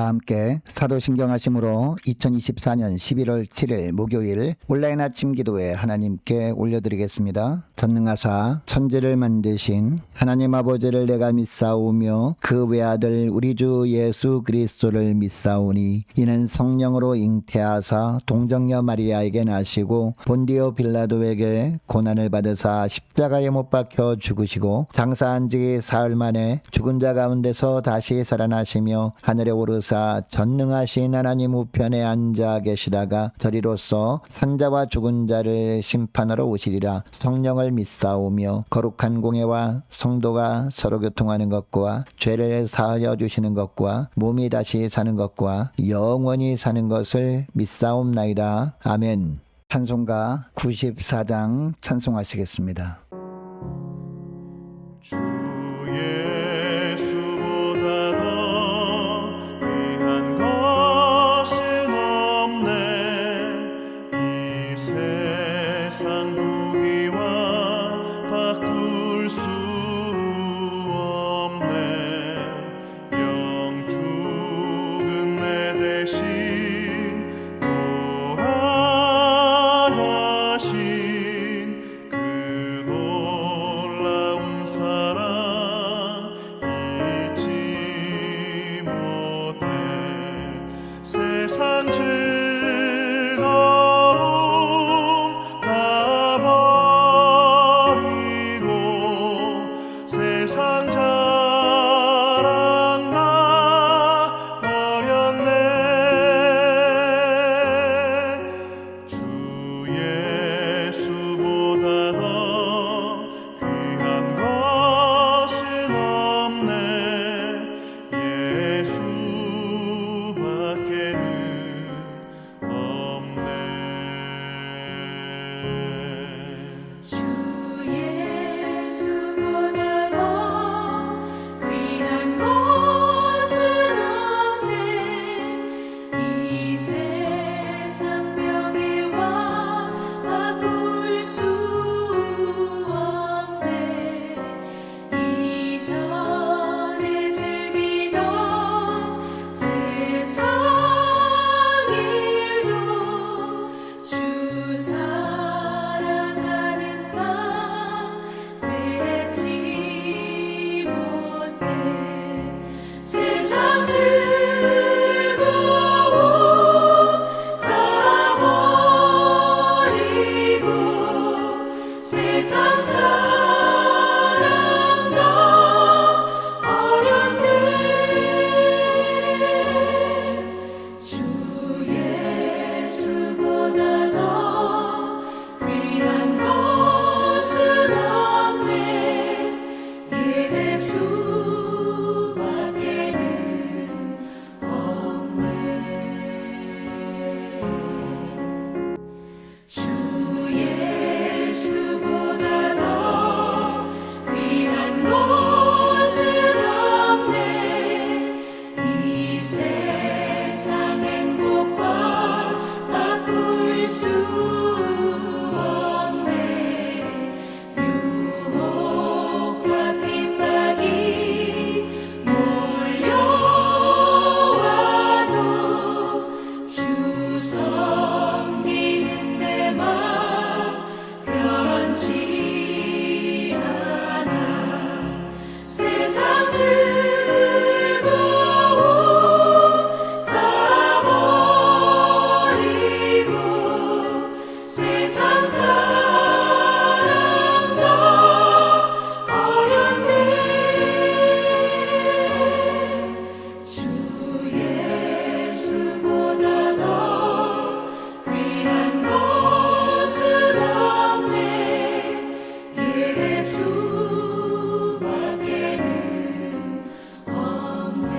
다 함께 사도신경하심으로 2024년 11월 7일 목요일 온라인 아침 기도회 하나님께 올려드리겠습니다. 전능하사 천지를 만드신 하나님 아버지를 내가 믿사오며 그 외아들 우리 주 예수 그리스도를 믿사오니 이는 성령으로 잉태하사 동정녀 마리아에게 나시고 본디오 빌라도에게 고난을 받으사 십자가에 못 박혀 죽으시고 장사한 지 사흘 만에 죽은 자 가운데서 다시 살아나시며 하늘에 오르사 전능하신 하나님 우편에 앉아 계시다가 저리로서 산자와 죽은 자를 심판하러 오시리라. 성령을 믿사오며 거룩한 공예와 성도가 서로 교통하는 것과 죄를 사하여 주시는 것과 몸이 다시 사는 것과 영원히 사는 것을 믿사옵나이다. 아멘. 찬송가 94장 찬송하시겠습니다. 주 예수보다 더 귀한 것은 없네. 이 세상 부귀와 바꿀 수 없네. 영 죽은 내 대신 돌아가신 그 놀라운 사랑 잊지 못해. 세상 즐거움 다 버리고 세상 자랑 나 버렸네. 주 예수보다 더 귀한 것은 없네. 예수밖에는 없네. 주 예수보다 더 귀한 것은 없네. 이 세상 명예와 바꿀 수 없네. 이전에 즐기던 세상 일도 주 사랑하는 마음 맺지 못해. 세상 즐거움 다 버리고 세상 자랑 다 버렸네. 주 예수보다 더 귀한 것은 없네. 예수밖에는 없네. 주 예수보다 더 귀한 것은 없네. 이 세상 행복과 바꿀 수 없네. 유혹과 핍박이 몰려와도 주 섬기는 내 마음 변치 않아. 세상 즐거움 다 버리고 세상 자랑 다 버렸네. 주 예수보다 더 귀한 것은 없네. 예수밖에는 없네.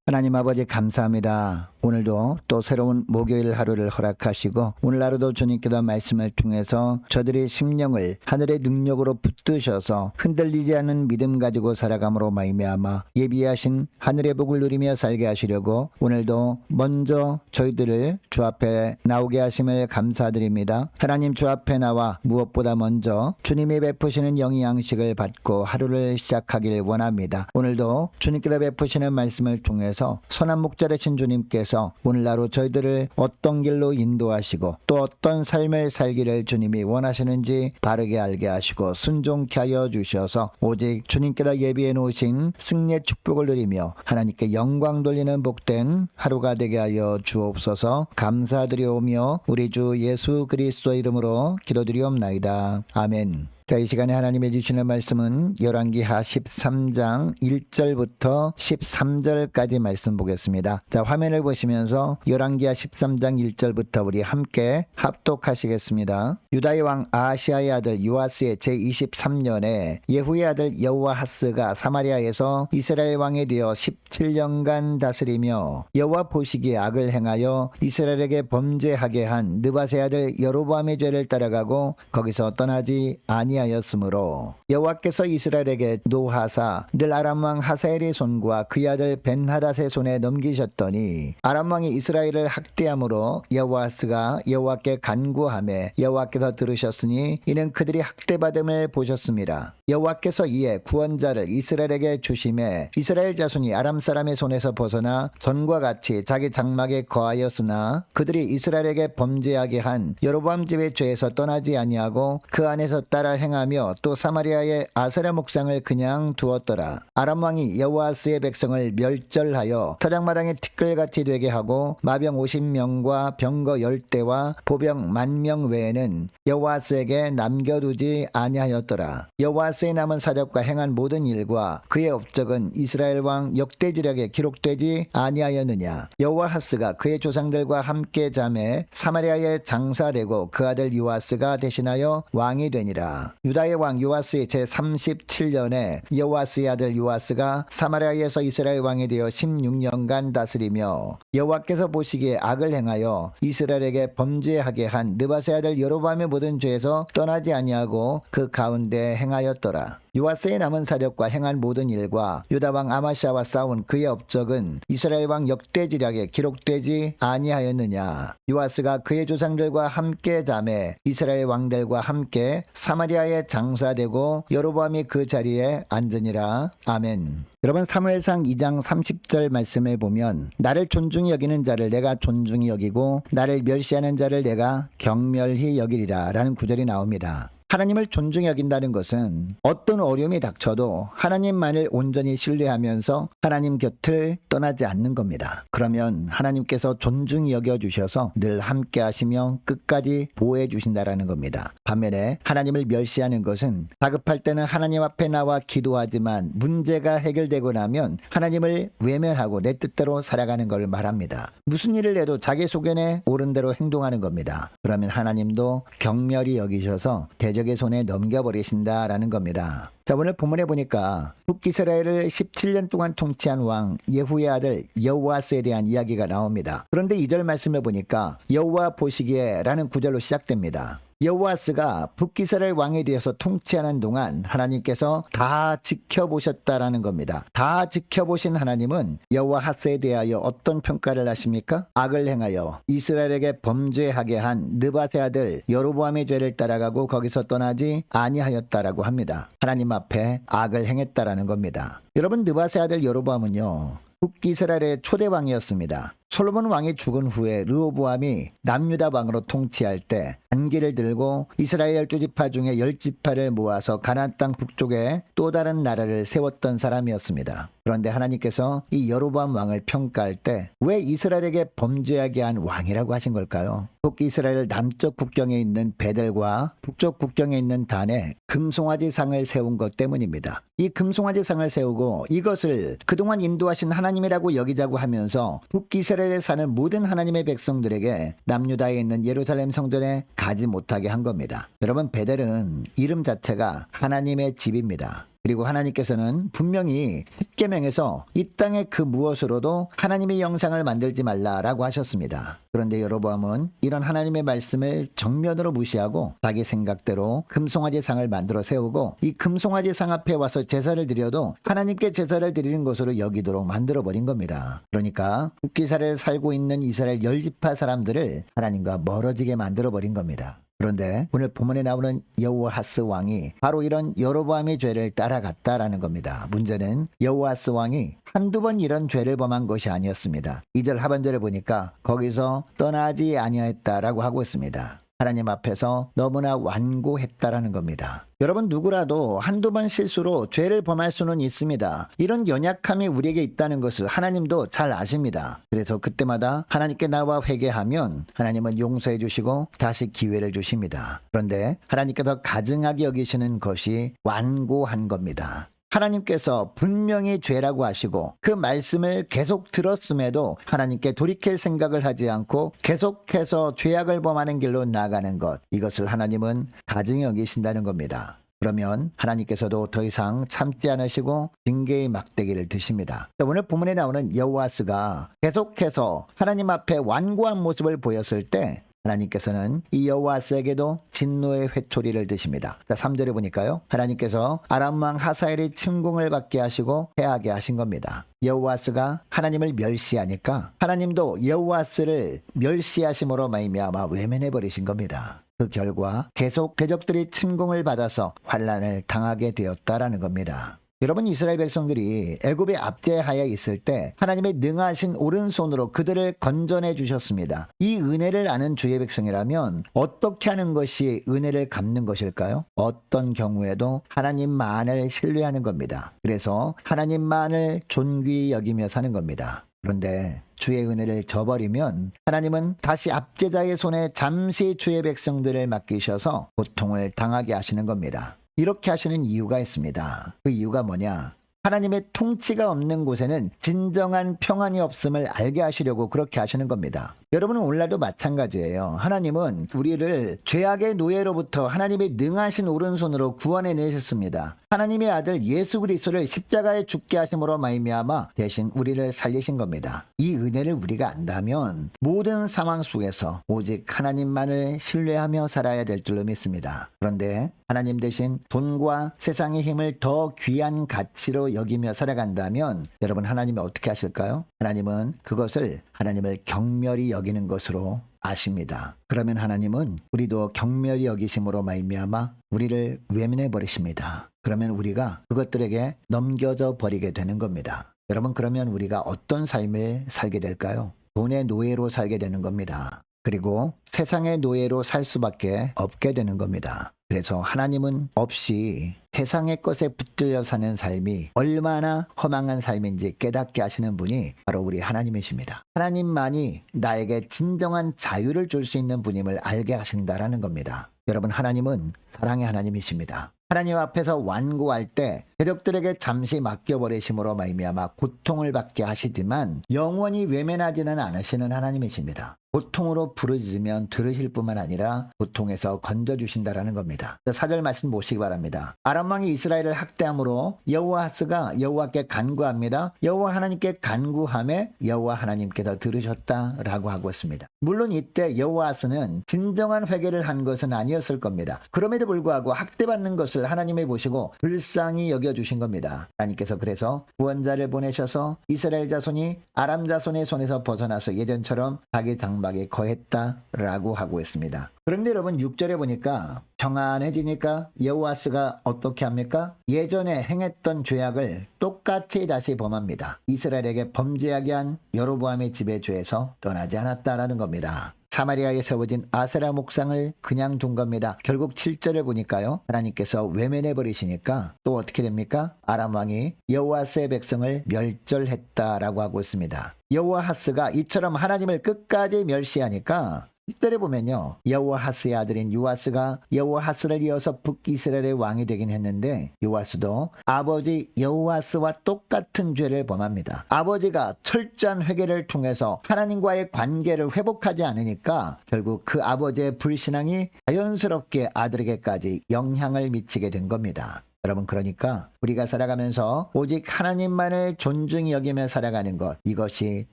하나님 아버지 감사합니다. 오늘도 또 새로운 목요일 하루를 허락하시고 오늘 하루도 주님께서 말씀을 통해서 저들의 심령을 하늘의 능력으로 붙드셔서 흔들리지 않는 믿음 가지고 살아감으로 말미암아 예비하신 하늘의 복을 누리며 살게 하시려고 오늘도 먼저 저희들을 주 앞에 나오게 하심을 감사드립니다. 하나님 주 앞에 나와 무엇보다 먼저 주님이 베푸시는 영의 양식을 받고 하루를 시작하길 원합니다. 오늘도 주님께서 베푸시는 말씀을 통해서 선한 목자 되신 주님께서 오늘 하루 저희들을 어떤 길로 인도하시고 또 어떤 삶을 살기를 주님이 원하시는지 바르게 알게 하시고 순종케 하여 주셔서 오직 주님께서 예비해 놓으신 승리의 축복을 누리며 하나님께 영광 돌리는 복된 하루가 되게 하여 주옵소서. 감사드리오며 우리 주 예수 그리스도 이름으로 기도드리옵나이다. 아멘. 자, 이 시간에 하나님이 주시는 말씀은 열왕기하 13장 1절부터 13절까지 말씀 보겠습니다. 자, 화면을 보시면서 열왕기하 13장 1절부터 우리 함께 합독하시겠습니다. 유다의 왕 아하시아의 아들 요아스의 제23년에 예후의 아들 여호아하스가 사마리아에서 이스라엘 왕이 되어 17년간 다스리며 여호와 보시기에 악을 행하여 이스라엘에게 범죄하게 한 느밧의 아들 여로보암의 죄를 따라가고 거기서 떠나지 아니하였으므로 여호와께서 이스라엘에게 노하사 늘 아람 왕 하사엘의 손과 그의 아들 벤하닷의 손에 넘기셨더니 아람 왕이 이스라엘을 학대함으로 여호아스가 여호와께 간구하매 여호와께서 들으셨으니 이는 그들이 학대받음을 보셨습니다. 여호와께서 이에 구원자를 이스라엘에게 주심에 이스라엘 자손이 아람 사람의 손에서 벗어나 전과 같이 자기 장막에 거하였으나 그들이 이스라엘에게 범죄하게 한 여로보암 집의 죄에서 떠나지 아니하고 그 안에서 따라 행하며 또 사마리아의 아세라 목상을 그냥 두었더라. 아람 왕이 여호아스의 백성을 멸절하여 타작마당의 티끌같이 되게 하고 마병 50명과 병거 10대와 보병 10,000명 외에는 여호아스에게 남겨두지 아니하였더라. 여호아스의 남은 사적과 행한 모든 일과 그의 업적은 이스라엘 왕 역대지력에 기록되지 아니하였느냐. 여호아하스가 그의 조상들과 함께 잠에 사마리아에 장사되고 그 아들 요아스가 대신하여 왕이 되니라. 유다의 왕 요아스의 제37년에 여호아스의 아들 요아스가 사마리아에서 이스라엘 왕이 되어 16년간 다스리며 여호와께서 보시기에 악을 행하여 이스라엘에게 범죄하게 한 느밧의 아들 여로보암의 모든 죄에서 떠나지 아니하고 그 가운데 행하였더라. 요아스의 남은 사력과 행한 모든 일과 유다 왕 아마시아와 싸운 그의 업적은 이스라엘 왕 역대지략에 기록되지 아니하였느냐. 요아스가 그의 조상들과 함께 잠에 이스라엘 왕들과 함께 사마리아에 장사되고 여로보암이 그 자리에 앉으니라. 아멘. 여러분, 사무엘상 2장 30절 말씀을 보면 나를 존중히 여기는 자를 내가 존중히 여기고 나를 멸시하는 자를 내가 경멸히 여기리라 라는 구절이 나옵니다. 하나님을 존중히 여긴다는 것은 어떤 어려움이 닥쳐도 하나님만을 온전히 신뢰하면서 하나님 곁을 떠나지 않는 겁니다. 그러면 하나님께서 존중히 여겨주셔서 늘 함께 하시며 끝까지 보호해 주신다라는 겁니다. 반면에 하나님을 멸시하는 것은 다급할 때는 하나님 앞에 나와 기도하지만 문제가 해결되고 나면 하나님을 외면하고 내 뜻대로 살아가는 걸 말합니다. 무슨 일을 해도 자기 속에 옳은 대로 행동하는 겁니다. 그러면 하나님도 경멸히 여기셔서 대적의 손에 넘겨버리신다라는 겁니다. 자, 오늘 본문에 보니까 북이스라엘을 17년 동안 통치한 왕 예후의 아들 여호아스에 대한 이야기가 나옵니다. 그런데 2절 말씀을 보니까 여호와 보시기에 라는 구절로 시작됩니다. 여호아스가 북이스라엘 왕에 대해서 통치하는 동안 하나님께서 다 지켜보셨다라는 겁니다. 다 지켜보신 하나님은 여호아하스에 대하여 어떤 평가를 하십니까? 악을 행하여 이스라엘에게 범죄하게 한 느밧의 아들 여로보암의 죄를 따라가고 거기서 떠나지 아니하였다라고 합니다. 하나님 앞에 악을 행했다라는 겁니다. 여러분, 느밧의 아들 여로보암은요, 북이스라엘의 초대 왕이었습니다. 솔로몬 왕이 죽은 후에 르호보암이 남유다 왕으로 통치할 때 안기를 들고 이스라엘 12지파 중에 10지파를 모아서 가나안 땅 북쪽에 또 다른 나라를 세웠던 사람이었습니다. 그런데 하나님께서 이 여로보암 왕을 평가할 때 왜 이스라엘에게 범죄하게 한 왕이라고 하신 걸까요? 북이스라엘 남쪽 국경에 있는 베델과 북쪽 국경에 있는 단에 금송아지 상을 세운 것 때문입니다. 이 금송아지 상을 세우고 이것을 그동안 인도하신 하나님이라고 여기자고 하면서 북이스라엘에 사는 모든 하나님의 백성들에게 남유다에 있는 예루살렘 성전에 가지 못하게 한 겁니다. 여러분, 베델은 이름 자체가 하나님의 집입니다. 그리고 하나님께서는 분명히 십계명에서 이 땅에 그 무엇으로도 하나님의 영상을 만들지 말라라고 하셨습니다. 그런데 여로보암은 이런 하나님의 말씀을 정면으로 무시하고 자기 생각대로 금송아지 상을 만들어 세우고 이 금송아지 상 앞에 와서 제사를 드려도 하나님께 제사를 드리는 것으로 여기도록 만들어 버린 겁니다. 그러니까 국기사를 살고 있는 이스라엘 열지파 사람들을 하나님과 멀어지게 만들어 버린 겁니다. 그런데 오늘 본문에 나오는 여호아하스 왕이 바로 이런 여로보암의 죄를 따라갔다라는 겁니다. 문제는 여호아하스 왕이 한두 번 이런 죄를 범한 것이 아니었습니다. 2절 하반절에 보니까 거기서 떠나지 아니하였다라고 하고 있습니다. 하나님 앞에서 너무나 완고했다라는 겁니다. 여러분 누구라도 한두 번 실수로 죄를 범할 수는 있습니다. 이런 연약함이 우리에게 있다는 것을 하나님도 잘 아십니다. 그래서 그때마다 하나님께 나와 회개하면 하나님은 용서해 주시고 다시 기회를 주십니다. 그런데 하나님께서 가증하게 여기시는 것이 완고한 겁니다. 하나님께서 분명히 죄라고 하시고 그 말씀을 계속 들었음에도 하나님께 돌이킬 생각을 하지 않고 계속해서 죄악을 범하는 길로 나아가는 것, 이것을 하나님은 가증히 여기신다는 겁니다. 그러면 하나님께서도 더 이상 참지 않으시고 징계의 막대기를 드십니다. 오늘 본문에 나오는 여호아스가 계속해서 하나님 앞에 완고한 모습을 보였을 때 하나님께서는 이 여호아스에게도 진노의 회초리를 드십니다. 자, 3절에 보니까요. 하나님께서 아람 왕 하사엘의 침공을 받게 하시고 패하게 하신 겁니다. 여호아스가 하나님을 멸시하니까 하나님도 여호아스를 멸시하심으로 말미암아 외면해 버리신 겁니다. 그 결과 계속 대적들이 침공을 받아서 환난을 당하게 되었다라는 겁니다. 여러분 이스라엘 백성들이 애굽의 압제하에 있을 때 하나님의 능하신 오른손으로 그들을 건져내 주셨습니다. 이 은혜를 아는 주의 백성이라면 어떻게 하는 것이 은혜를 갚는 것일까요? 어떤 경우에도 하나님만을 신뢰하는 겁니다. 그래서 하나님만을 존귀히 여기며 사는 겁니다. 그런데 주의 은혜를 저버리면 하나님은 다시 압제자의 손에 잠시 주의 백성들을 맡기셔서 고통을 당하게 하시는 겁니다. 이렇게 하시는 이유가 있습니다. 그 이유가 뭐냐? 하나님의 통치가 없는 곳에는 진정한 평안이 없음을 알게 하시려고 그렇게 하시는 겁니다. 여러분은 오늘날도 마찬가지예요. 하나님은 우리를 죄악의 노예로부터 하나님의 능하신 오른손으로 구원해 내셨습니다. 하나님의 아들 예수 그리스도를 십자가에 죽게 하심으로 말미암아 대신 우리를 살리신 겁니다. 이 은혜를 우리가 안다면 모든 상황 속에서 오직 하나님만을 신뢰하며 살아야 될 줄로 믿습니다. 그런데 하나님 대신 돈과 세상의 힘을 더 귀한 가치로 여기며 살아간다면 여러분 하나님이 어떻게 하실까요? 하나님은 그것을 하나님을 경멸히 여기는 것으로 아십니다. 그러면 하나님은 우리도 경멸히 여기심으로 말미암아 우리를 외면해 버리십니다. 그러면 우리가 그것들에게 넘겨져 버리게 되는 겁니다. 여러분 그러면 우리가 어떤 삶을 살게 될까요? 돈의 노예로 살게 되는 겁니다. 그리고 세상의 노예로 살 수밖에 없게 되는 겁니다. 그래서 하나님은 없이 세상의 것에 붙들려 사는 삶이 얼마나 허망한 삶인지 깨닫게 하시는 분이 바로 우리 하나님이십니다. 하나님만이 나에게 진정한 자유를 줄 수 있는 분임을 알게 하신다라는 겁니다. 여러분 하나님은 사랑의 하나님이십니다. 하나님 앞에서 완고할 때 대적들에게 잠시 맡겨버리심으로 말미암아 고통을 받게 하시지만 영원히 외면하지는 않으시는 하나님이십니다. 고통으로 부르짖으면 들으실 뿐만 아니라 고통에서 건져주신다라는 겁니다. 4절 말씀 보시기 바랍니다. 아람 왕이 이스라엘을 학대함으로 여호아스가 여호와께 간구합니다. 여호와 하나님께 간구함에 여호와 하나님께서 들으셨다라고 하고 있습니다. 물론 이때 여호아스는 진정한 회개를 한 것은 아니었을 겁니다. 그럼에도 불구하고 학대받는 것을 하나님이 보시고 불쌍히 여겨주신 겁니다. 하나님께서 그래서 구원자를 보내셔서 이스라엘 자손이 아람 자손의 손에서 벗어나서 예전처럼 자기 장막에 거했다라고 하고 있습니다. 그런데 여러분 6절에 보니까 평안해지니까 여호아스가 어떻게 합니까? 예전에 행했던 죄악을 똑같이 다시 범합니다. 이스라엘에게 범죄하게 한 여로보암의 집의 죄에서 떠나지 않았다라는 겁니다. 사마리아에 세워진 아세라 목상을 그냥 둔 겁니다. 결국 7절을 보니까요. 하나님께서 외면해 버리시니까 또 어떻게 됩니까? 아람 왕이 여호아스의 백성을 멸절했다라고 하고 있습니다. 여호아하스가 이처럼 하나님을 끝까지 멸시하니까 10절에 보면요. 여호아하스의 아들인 요아스가 여호아하스를 이어서 북이스라엘의 왕이 되긴 했는데 요아스도 아버지 여호아스와 똑같은 죄를 범합니다. 아버지가 철저한 회개를 통해서 하나님과의 관계를 회복하지 않으니까 결국 그 아버지의 불신앙이 자연스럽게 아들에게까지 영향을 미치게 된 겁니다. 여러분 그러니까 우리가 살아가면서 오직 하나님만을 존중히 여기며 살아가는 것, 이것이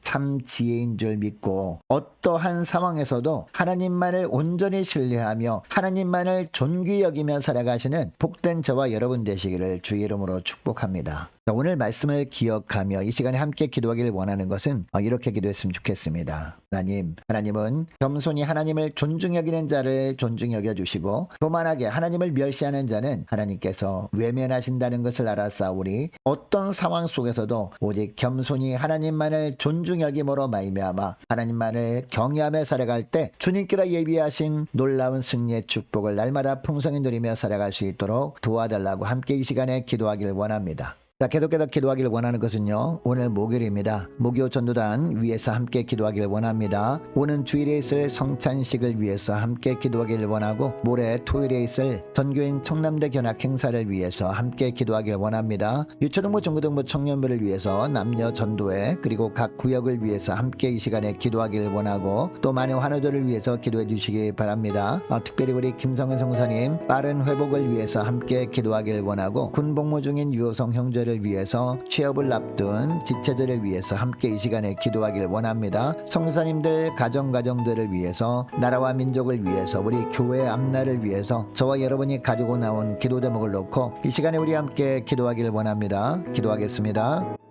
참 지혜인 줄 믿고 어떠한 상황에서도 하나님만을 온전히 신뢰하며 하나님만을 존귀히 여기며 살아가시는 복된 저와 여러분 되시기를 주의 이름으로 축복합니다. 오늘 말씀을 기억하며 이 시간에 함께 기도하기를 원하는 것은 이렇게 기도했으면 좋겠습니다. 하나님은 겸손히 하나님을 존중 여기는 자를 존중 여겨주시고 교만하게 하나님을 멸시하는 자는 하나님께서 외면하신다는 것을 알았사오니 어떤 상황 속에서도 오직 겸손히 하나님만을 존중 여김으로 말미암아 하나님만을 경외하며 살아갈 때 주님께서 예비하신 놀라운 승리의 축복을 날마다 풍성히 누리며 살아갈 수 있도록 도와달라고 함께 이 시간에 기도하기를 원합니다. 자, 계속해서 기도하기를 원하는 것은요, 오늘 목요일입니다. 목요 전도단 위에서 함께 기도하기를 원합니다. 오는 주일에 있을 성찬식을 위해서 함께 기도하기를 원하고 모레 토요일에 있을 전교인 청남대 견학 행사를 위해서 함께 기도하기를 원합니다. 유초등부 중고등부 청년부를 위해서 남녀 전도회 그리고 각 구역을 위해서 함께 이 시간에 기도하기를 원하고 또 많은 환우들을 위해서 기도해 주시기 바랍니다. 특별히 우리 김성은 성사님 빠른 회복을 위해서 함께 기도하기를 원하고 군복무 중인 유호성 형제를 위해서 취업을 앞둔 지체들을 위해서 함께 이 시간에 기도하기를 원합니다. 성사님들 가정들을 위해서 나라와 민족을 위해서 우리 교회 앞날을 위해서 저와 여러분이 가지고 나온 기도 제목을 놓고 이 시간에 우리 함께 기도하기를 원합니다. 기도하겠습니다.